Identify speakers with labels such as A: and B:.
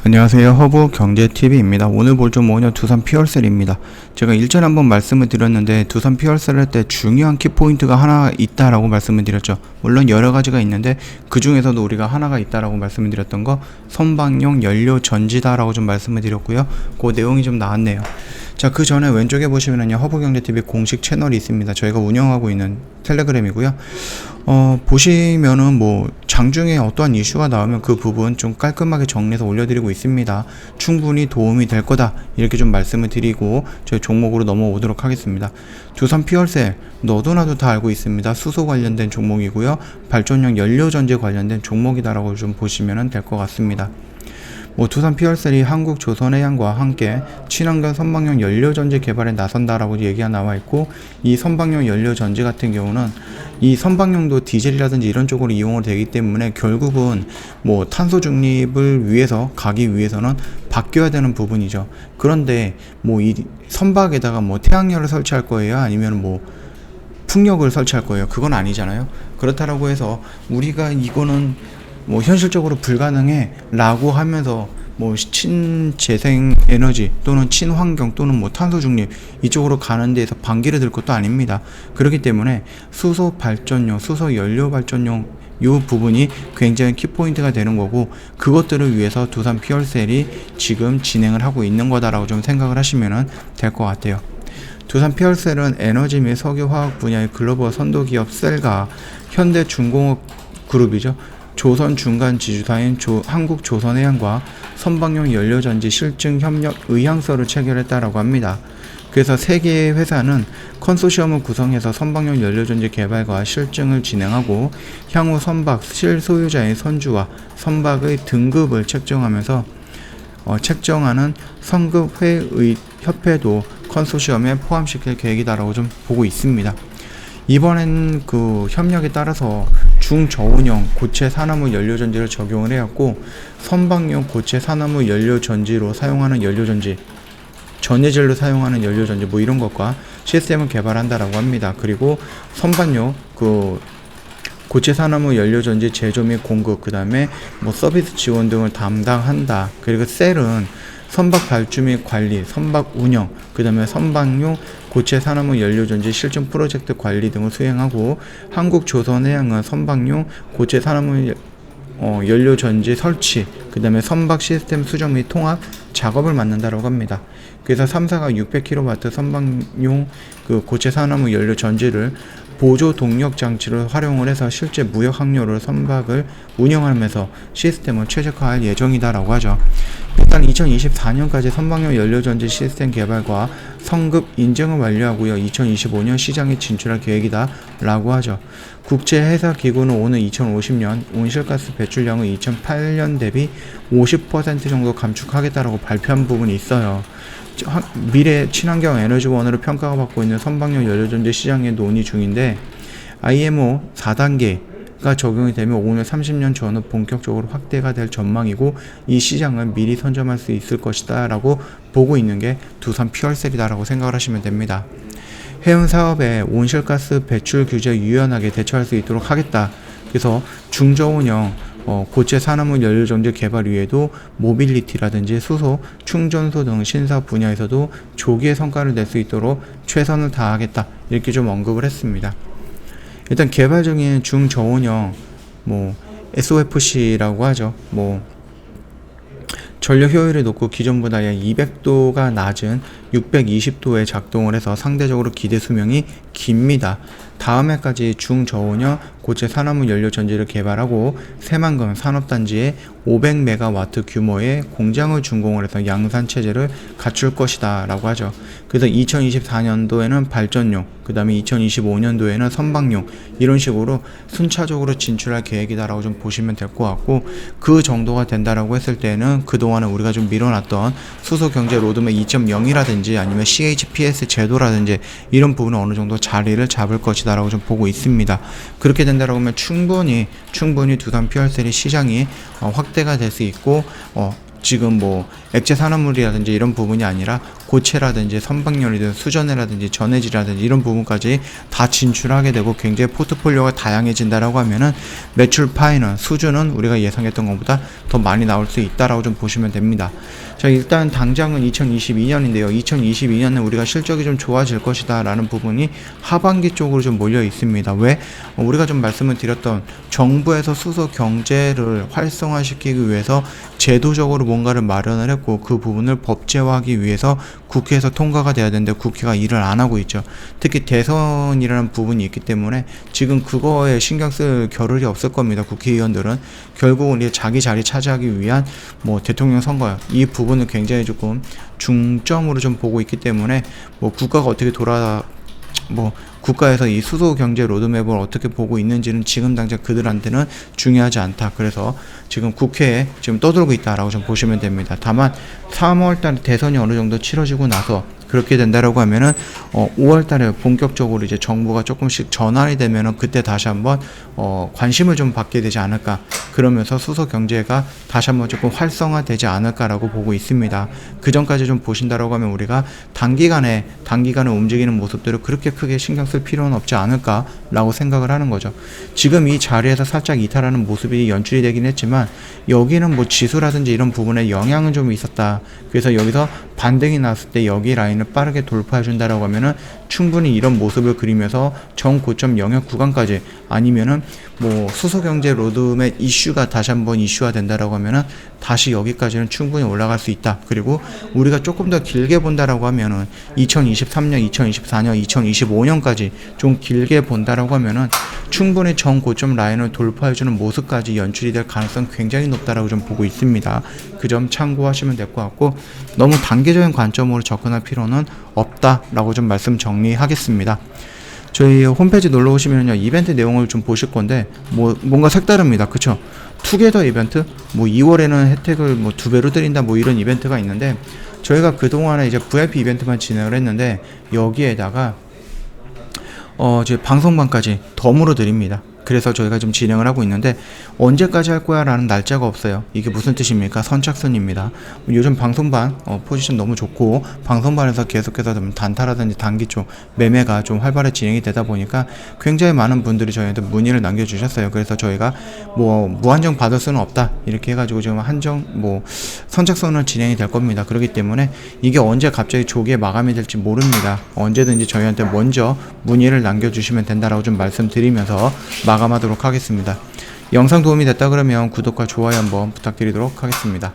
A: 안녕하세요. 허브경제TV입니다. 오늘 볼 종목은 두산 퓨얼셀입니다. 제가 일전에 한번 말씀을 드렸는데 두산 퓨얼셀 할 때 중요한 키포인트가 하나 있다라고 말씀을 드렸죠. 물론 여러 가지가 있는데 그 중에서도 우리가 하나가 있다라고 말씀을 드렸던 거 선박용 연료 전지다라고 좀 말씀을 드렸고요. 그 내용이 좀 나왔네요. 자, 그 전에 왼쪽에 보시면은요, 허브경제TV 공식 채널이 있습니다. 저희가 운영하고 있는 텔레그램이고요. 보시면은 뭐 장중에 어떠한 이슈가 나오면 그 부분 좀 깔끔하게 정리해서 올려드리고 있습니다. 충분히 도움이 될 거다, 이렇게 좀 말씀을 드리고 저희 종목으로 넘어오도록 하겠습니다. 두산 퓨얼셀 너도나도 다 알고 있습니다. 수소 관련된 종목이고요. 발전용 연료전지 관련된 종목이다라고 좀 보시면 될 것 같습니다. 두산 퓨얼셀이 한국조선해양과 함께 친환경 선박용 연료전지 개발에 나선다라고 얘기가 나와 있고, 이 선박용 연료전지 같은 경우는 이 선박용도 디젤이라든지 이런 쪽으로 이용을 되기 때문에 결국은 탄소 중립을 위해서 가기 위해서는 바뀌어야 되는 부분이죠. 그런데 이 선박에다가 태양열을 설치할 거예요, 아니면 풍력을 설치할 거예요? 그건 아니잖아요. 그렇다라고 해서 우리가 이거는 현실적으로 불가능해 라고 하면서 친재생 에너지 또는 친환경 또는 탄소 중립 이쪽으로 가는 데에서 반기를 들 것도 아닙니다. 그렇기 때문에 수소 발전용, 수소 연료 발전용 이 부분이 굉장히 키포인트가 되는 거고, 그것들을 위해서 두산 퓨얼셀이 지금 진행을 하고 있는 거다라고 좀 생각을 하시면 될 것 같아요. 두산 퓨얼셀은 에너지 및 석유화학 분야의 글로벌 선도기업 셀과 현대중공업 그룹이죠. 조선 중간 지주사인 한국조선해양과 선박용 연료전지 실증 협력 의향서를 체결했다라고 합니다. 그래서 세 개의 회사는 컨소시엄을 구성해서 선박용 연료전지 개발과 실증을 진행하고, 향후 선박 실소유자의 선주와 선박의 등급을 책정하면서 책정하는 선급회의 협회도 컨소시엄에 포함시킬 계획이다라고 좀 보고 있습니다. 이번엔 그 협력에 따라서 중저온형 고체 산화물 연료전지를 적용을 해왔고, 선박용 고체 산화물 연료전지로 사용하는 연료전지, 전해질로 사용하는 연료전지 이런 것과 시스템을 개발한다라고 합니다. 그리고 선박용 그 고체 산화물 연료전지 제조 및 공급, 그 다음에 서비스 지원 등을 담당한다. 그리고 셀은 선박 발주 및 관리, 선박 운영, 그 다음에 선박용 고체 산화물 연료전지 실증 프로젝트 관리 등을 수행하고, 한국조선해양은 선박용 고체 산화물 연료전지 설치, 그 다음에 선박 시스템 수정 및 통합 작업을 맡는다고 합니다. 그래서 3사가 600kW 선박용 그 고체 산화물 연료전지를 보조 동력 장치를 활용을 해서 실제 무역 항로를 선박을 운영하면서 시스템을 최적화할 예정이다라고 하죠. 일단 2024년까지 선박용 연료전지 시스템 개발과 성급 인증을 완료하고요. 2025년 시장에 진출할 계획이다 라고 하죠. 국제회사기구는 오늘 2050년 온실가스 배출량을 2008년 대비 50% 정도 감축하겠다라고 발표한 부분이 있어요. 미래 친환경 에너지원으로 평가가 받고 있는 선박용 연료전지 시장에 논의 중인데, IMO 4단계가 적용이 되면 오늘 30년 전후 본격적으로 확대가 될 전망이고, 이 시장을 미리 선점할 수 있을 것이다 라고 보고 있는 게 두산 퓨얼셀이다 라고 생각을 하시면 됩니다. 해운 사업에 온실가스 배출 규제 유연하게 대처할 수 있도록 하겠다. 그래서 중저온형 고체 산화물 연료전지 개발 외에도 모빌리티라든지 수소, 충전소 등 신사업 분야에서도 조기에 성과를 낼 수 있도록 최선을 다하겠다, 이렇게 좀 언급을 했습니다. 일단 개발 중인 중저온형 SOFC라고 하죠. 전력 효율이 높고 기존보다 약 200도가 낮은 620도에 작동을 해서 상대적으로 기대 수명이 깁니다. 다음 해까지 중저온형 고체 산화물 연료 전지를 개발하고 새만금 산업단지에 500메가와트 규모의 공장을 준공을 해서 양산 체제를 갖출 것이다 라고 하죠. 그래서 2024년도에는 발전용, 그 다음에 2025년도에는 선박용, 이런 식으로 순차적으로 진출할 계획이다 라고 좀 보시면 될 것 같고, 그 정도가 된다라고 했을 때는 그동안에 우리가 좀 밀어놨던 수소경제 로드맵 2.0이라든지 아니면 CHPS 제도라든지 이런 부분은 어느 정도 자리를 잡을 것이다 라고 좀 보고 있습니다. 그렇게 된다라고 하면 충분히 두산 퓨얼셀이 시장이 확대가 될 수 있고, 지금 뭐 액체 산화물이라든지 이런 부분이 아니라 고체라든지 선박열이든 수전해라든지 전해질이라든지 이런 부분까지 다 진출하게 되고 굉장히 포트폴리오가 다양해진다라고 하면은 매출 파이는 수준은 우리가 예상했던 것보다 더 많이 나올 수 있다라고 좀 보시면 됩니다. 자, 일단 당장은 2022년인데요. 2022년에 우리가 실적이 좀 좋아질 것이다 라는 부분이 하반기 쪽으로 좀 몰려 있습니다. 왜? 우리가 좀 말씀을 드렸던 정부에서 수소 경제를 활성화시키기 위해서 제도적으로 뭔가를 마련을 했고 그 부분을 법제화하기 위해서 국회에서 통과가 돼야 되는데 국회가 일을 안 하고 있죠. 특히 대선이라는 부분이 있기 때문에 지금 그거에 신경 쓸 겨를이 없을 겁니다. 국회의원들은 결국은 이제 자기 자리 차지하기 위한 뭐 대통령 선거 이 부분을 굉장히 조금 중점으로 좀 보고 있기 때문에 뭐 국가가 어떻게 국가에서 이 수소 경제 로드맵을 어떻게 보고 있는지는 지금 당장 그들한테는 중요하지 않다. 그래서 지금 국회에 지금 떠들고 있다라고 좀 보시면 됩니다. 다만 3월달에 대선이 어느 정도 치러지고 나서 그렇게 된다라고 하면은 5월달에 본격적으로 이제 정부가 조금씩 전환이 되면은 그때 다시 한번 관심을 좀 받게 되지 않을까. 그러면서 수소 경제가 다시 한번 조금 활성화되지 않을까라고 보고 있습니다. 그 전까지 좀 보신다라고 하면 우리가 단기간에 움직이는 모습들을 그렇게 크게 신경 쓸 필요는 없지 않을까라고 생각을 하는 거죠. 지금 이 자리에서 살짝 이탈하는 모습이 연출이 되긴 했지만 여기는 뭐 지수라든지 이런 부분에 영향은 좀 있었다. 그래서 여기서 반등이 났을 때 여기 라인을 빠르게 돌파해 준다라고 하면은 충분히 이런 모습을 그리면서 정고점 영역 구간까지 아니면은 뭐 수소경제 로드맵 이슈가 다시 한번 이슈화 된다라고 하면은 다시 여기까지는 충분히 올라갈 수 있다. 그리고 우리가 조금 더 길게 본다라고 하면은 2023년, 2024년, 2025년까지 좀 길게 본다라고 하면은 충분히 정고점 라인을 돌파해주는 모습까지 연출이 될 가능성 굉장히 높다라고 좀 보고 있습니다. 그 점 참고하시면 될 것 같고 너무 단계적인 관점으로 접근할 필요는 없다라고 좀 말씀 정리하겠습니다. 저희 홈페이지 놀러 오시면요 이벤트 내용을 좀 보실 건데 뭔가 색다릅니다. 그쵸? 투게더 이벤트? 2월에는 혜택을 2배로 드린다 이런 이벤트가 있는데 저희가 그동안에 이제 VIP 이벤트만 진행을 했는데 여기에다가 이제 방송반까지 덤으로 드립니다. 그래서 저희가 좀 진행을 하고 있는데 언제까지 할 거야 라는 날짜가 없어요. 이게 무슨 뜻입니까? 선착순입니다. 요즘 방송반 포지션 너무 좋고 방송반에서 계속해서 좀 단타라든지 단기 쪽 매매가 좀 활발히 진행이 되다 보니까 굉장히 많은 분들이 저희한테 문의를 남겨주셨어요. 그래서 저희가 무한정 받을 수는 없다 이렇게 해가지고 지금 한정 선착순을 진행이 될 겁니다. 그렇기 때문에 이게 언제 갑자기 조기에 마감이 될지 모릅니다. 언제든지 저희한테 먼저 문의를 남겨주시면 된다라고 좀 말씀드리면서 마감하도록 하겠습니다. 영상 도움이 됐다 그러면 구독과 좋아요 한번 부탁드리도록 하겠습니다.